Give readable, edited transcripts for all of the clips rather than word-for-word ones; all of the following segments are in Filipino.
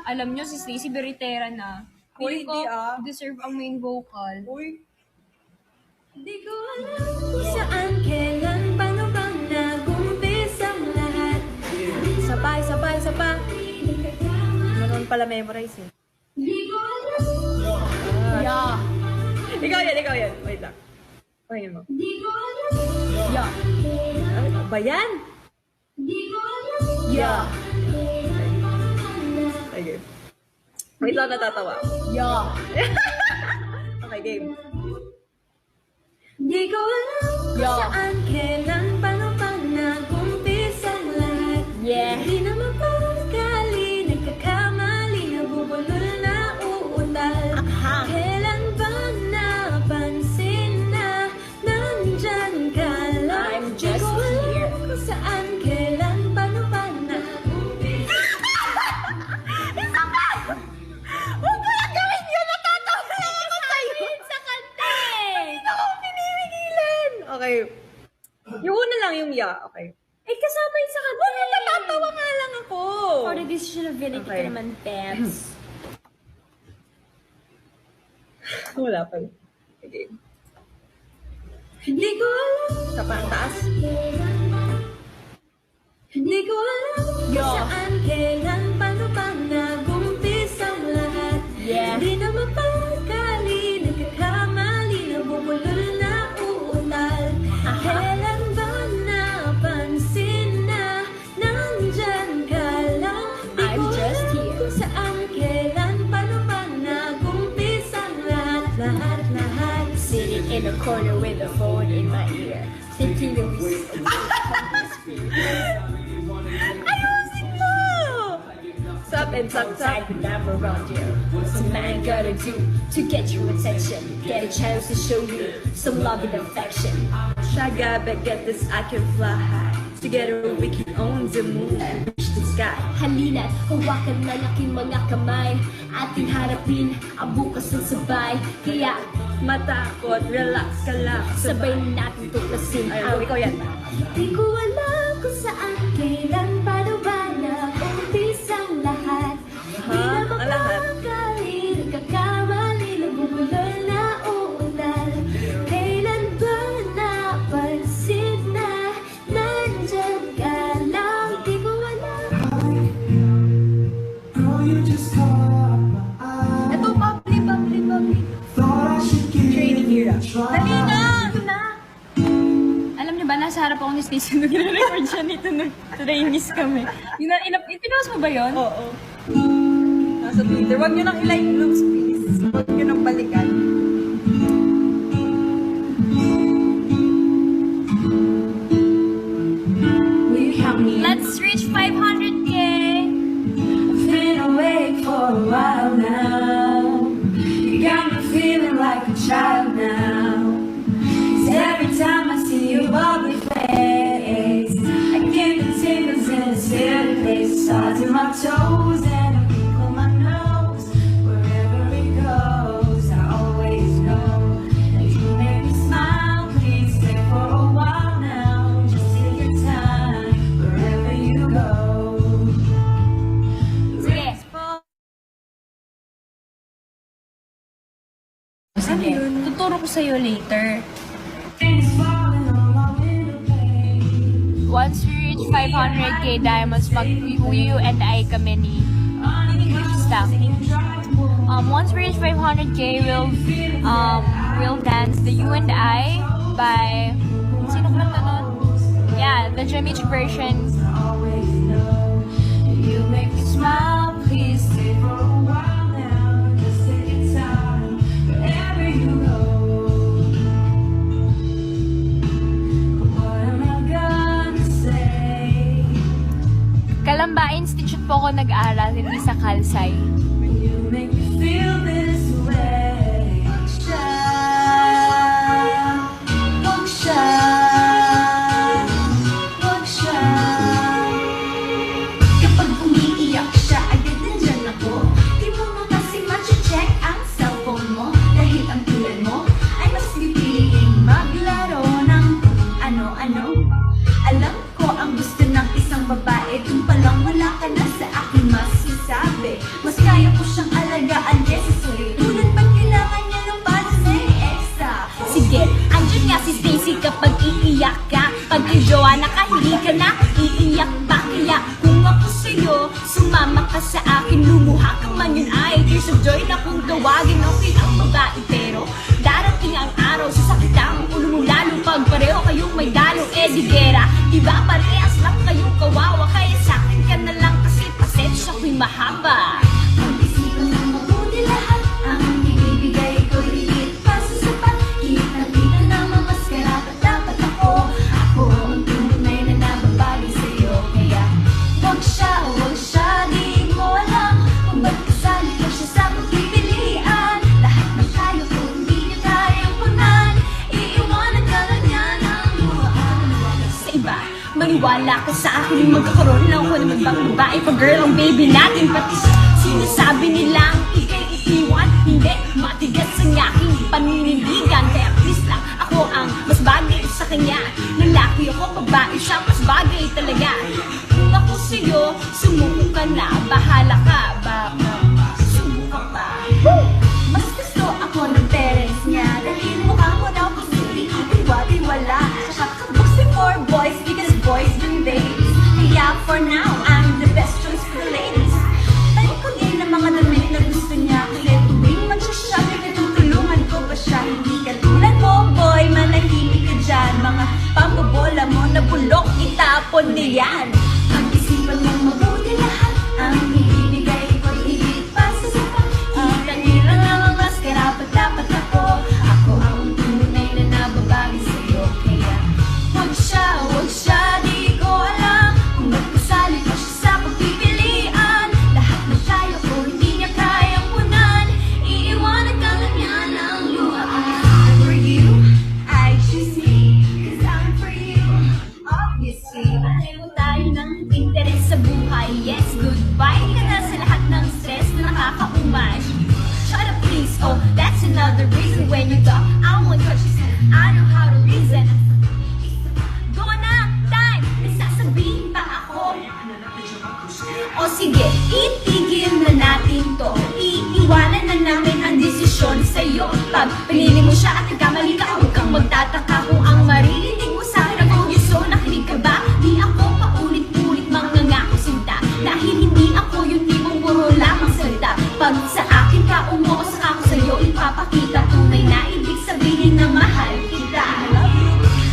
Alam nyo, si Stacey Berritera na. Uy, Feeling ko, hindi ah. deserve ang main vocal. Uy. Di ko alam kung saan, kailan, paano bang nag-umpisa ang lahat. Sabay. Meron pala memorize eh. Di ko alam, Yeah. Ikaw yan. Wait lang. Pakinggan mo. di ko alam, Yeah. Ano ba yan? di ko alam. Yeah. Okay. Wait lang, natatawa. Yeah. Okay, game. Di ko alam kung Yeah. saan, kailan, paano bang nag-umpisa ang lahat. Yeah. Di na mapagkali, nagkakamali, nabubulol na uutal. Kailan ba napansin na nandyan ka lang? I'm just Di ko alam here. kung saan, kailan, paano ba nag-umpisa. Huwag mo lang gawin yun! Natatawa ako sa'yo! Sa kanta eh. Hindi ako pinipigilan! Okay. Yung una lang yung ya. Okay. Eh, kasama yun sa kanta eh. Natatawa nga lang ako! For the decision of Vinity Okay. ka naman, Peps. Wala pa yun. Okay. Di ko alam, Sa taas. di ko alam kung Yeah. saan, kailan, paano ba nag-umpisa ang lahat. Yeah. Di na mapagkali, nagkakamali, nabubulol na uutal. Kailan ba napansin na nandyan ka lang? Di I'm ko just alam here. kung saan, kailan, paano ba nag-umpisa ang lahat. Sitting in a corner with a phone in my ear. Thinking that we Ayusin mo! Sup and sup. type of number around you. What's a man gotta do to get your attention? Get a chance to show you some love and affection. Shaga, but get this, I can fly high. Together we can own the moon and reach the sky. Halina't hawakan ng aking mga kamay. Ating harapin ang bukas ng sabay. Kaya Matakot, relax ka lang. sabay natin tuklasin Ay, ang ikaw yan. Di ko alam kung saan, kailan, paano ba nag-umpisa ang lahat. Di na Ang lahat? mapagkali, nagkakamali, nabubulol na uutal. Kailan ba napansin na nandyan ka lang? Di ko alam. Girl, you just caught my eye. Ito, bubbly. Thought I should give it a try. Dali na! Alam niyo ba, nasa harap ako ni Stacey nung nire-record siya nito nung trainees kami. Pinost mo ba yun? Oo. Nasa Twitter. Huwag nyo nang i-like looks, please. Huwag nyo nang balikan. Will you help me? Let's reach 500K! I've been awake for a while now. You got me feeling like a child now. 'Cause every time I see your bubbly face, I get the tingles in a silly place. Starts in my toes and I crinkle my nose. Wherever it goes, I always know that you make me smile. Please stay for a while now. Just take your time wherever you go. Sige. Sige. Tuturo ko sa'yo later. Things falling on my little page. Once we reach 500K diamonds, mag-you and I kami ni staff. Once we reach 500K, we'll dance the You and I by sino kanta nun? Yeah, the Jamich version. Always know you make me smile. Please stay for a while now. Just take your time wherever you go. What am I gonna say Kalamba Institute po ako nag-aral, hindi sa Kalsay. when you make me feel this way? Huwag siya, huwag siya. Kapag umiiyak siya, agad nandyan ako. Di mo mo kasi check ang cellphone mo. Dahil ang tulad mo ay mas pipiliing maglaro ng ano-ano. Alam ko ang gusto ng isang babae. Kung palang wala ka na sa akin masasabi. Mas ka sa akin, lumuha ka man yun ay tears of joy na kung tawagin. Okay ang babae pero darating ang araw, sasakit ang ulo mo lalo pag pareho kayong may dalo. Di gera, diba parehas lang kayong kawawa, kaya sa akin ka na lang kasi pasensya ko'y mahaba. Pag-isipan ng mabuti lahat, ang ibibigay ko'y higit pa sa sapat. Kita-kita naman mas karapat dapat ako. Ako ang tunay na nababagay sa'yo. Kaya wag siya, di mo alam kung ba't kasali ko siya sa pagpipilian. Lahat ng tayo kung hindi niya kayang punan, iiwanan ka lang niya ng luhaan. Sa iba, maniwala ka sa akin yung magkakaroon lang ako ng ibang babae. Pag girl ang baby natin, pati sinasabi nilang ikay iiwan. Hindi, matigas ang aking paninindigan. Kaya please lang, ako ang mas bagay sa kanya. Lalaki ako, babae siya, mas bagay talaga. Kung ako sa'yo, sumuko ka na. Bahala ka, baka sumuko ka pa. Mas gusto ako ng parents niya dahil mukha ko daw kusuri, tiwa-tiwala. Tsaka kabuksin for boys because boys bring babies. Kaya for now, I'm the best choice for the ladies. Tayo ko din ang mga damit na gusto niya. Kaya tuwing mag-shopping, tutulungan ko pa siya. Hindi ka tulad mo, boy, manahimik ka dyan. Mga pambobola mo na bulok, itapon niyan. Pag-isipan mo mabuti lahat, ang ibibigay ko'y higit pa sa sapat. Kita-kita naman mas karapat dapat ako. Ako ang tunay na nababagay sa'yo. Kaya wag siya, di ko alam kung ba't kasali ko siya sa pagpipilian. Lahat na tayo kung hindi niya kayang punan, iiwanan ka lang niya ng luhaan. For you, I choose me, 'cause I'm for you. Obviously, pareho tayo ng interes sa buhay. Yes, goodbye ka na sa lahat ng stress na nakakaumay. Shut up please, oh, that's another reason when you talk, I won't touch you, I know how to reason. Go na, time, may sasabihin pa ako. O sige, itigil na natin to. Iiwanan na namin ang desisyon sa'yo. Pag pinili mo siya at nagkamali ka, huwag kang magtataka kung ang maririnig mo sa akin ang gusto. Nakinig ka ba? Di ako paulit-ulit mangangako sinta. Dahil hindi ako yung tipong puro lamang salita. Pag sa akin ka umuo, saka ko sa'yo ipapakita tunay na ibig sabihin na mahal kita.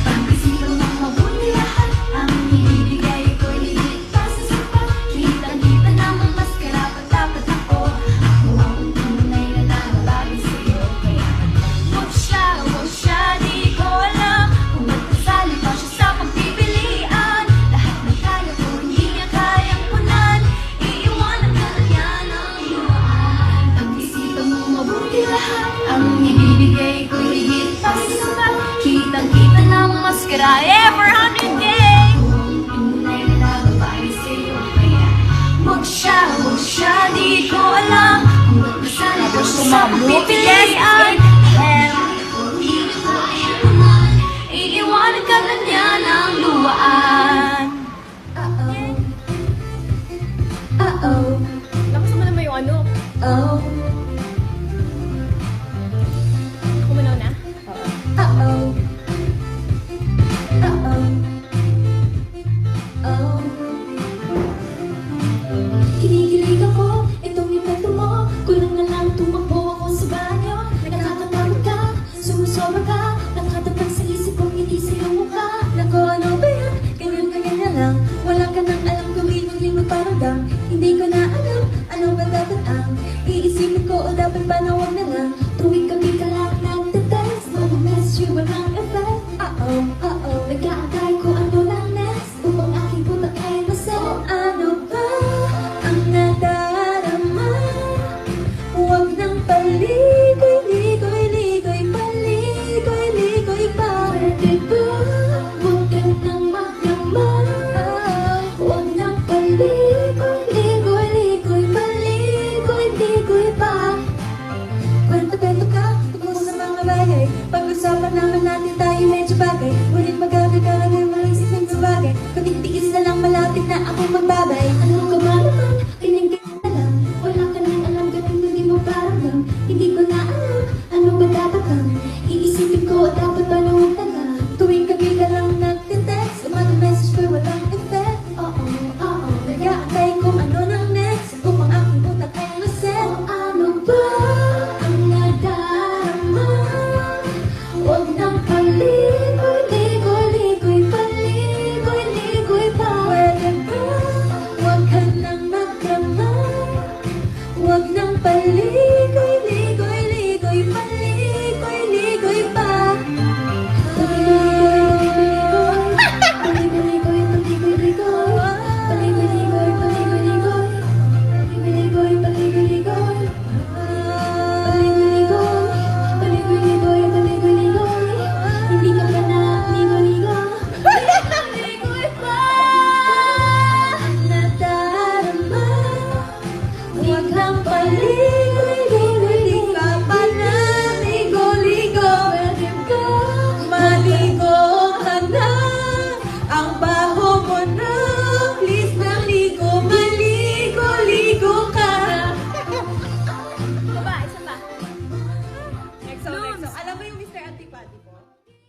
Pag-isipan mo mabuti lahat, ang ibibigay ko'y higit pa sa sapat. Kita-kita naman mas karapat dapat ako. Ako ang tunay na nababagay sa'yo. Kaya wag siya, di ko alam kung ba't kasali pa siya sa pagpipilian. Lahat ng tayo kung hindi niya kayang punan, iiwanan ka lang niya ng luhaan. Pag-isipan mo mabuti lahat, ang ibibigay ko'y higit pa sa sapat. Kitang-kita ng maskara ever 100 days. Tunay na nababagay sa'yo. Kaya wag siya, di ko alam kung ba't kasali ko siya sa pagpipilian. Iiwanan ka na niya ng luwaan. Uh-oh. Lakas mo naman yung ano. Oh. Ako manaw na. Uh-oh. Uh-oh. Oh. Kinikilig ako, itong epekto mo. Kulang na lang tumakbo ako sa banyo. Nakakatakot ka, sumusobra ka. Nakatapat sa isip kong hindi sa'yo mukha. Nako, ano ba yan? Ganyan na lang. Wala ka nang alam gawin ng limot paramdam. Hindi ko na alam, ano ba dapat ang iisipin ko o dapat ba na wag na lang. Tuwing gabi ka lang nagtatest, mag-mess you walang effect. Uh-oh, nag-aantay ko ano lang next. Upang aking putak ay masaya. Ano ba ang nadarama? Huwag nang paligoy-ligoy-ligoy, paligoy-ligoy pa. Pwede ba? Huwag ka nang magdama. Huwag nang paligoy-ligoy-ligoy, paligoy-ligoy pa. Kwento-kwento ka tungkol sa mga bagay. Pag-usapan naman natin tayo medyo bagay. Ngunit magagay ka lang yung mga isip ng sabagay. Katigtiis na lang malapit na ako magbabay. Ano ka ba naman? Kinig-kinig na lang. Wala ka nang alam, ganun hindi mo paramdam. Hindi ko na alam, ano ba dapat ang iisipin ko o dapat ba nung taga. Tuwing gabi ka lang nagtitext, mag-message ko walang effect. Oo, nag-aantay kung ano nang next. Kung palit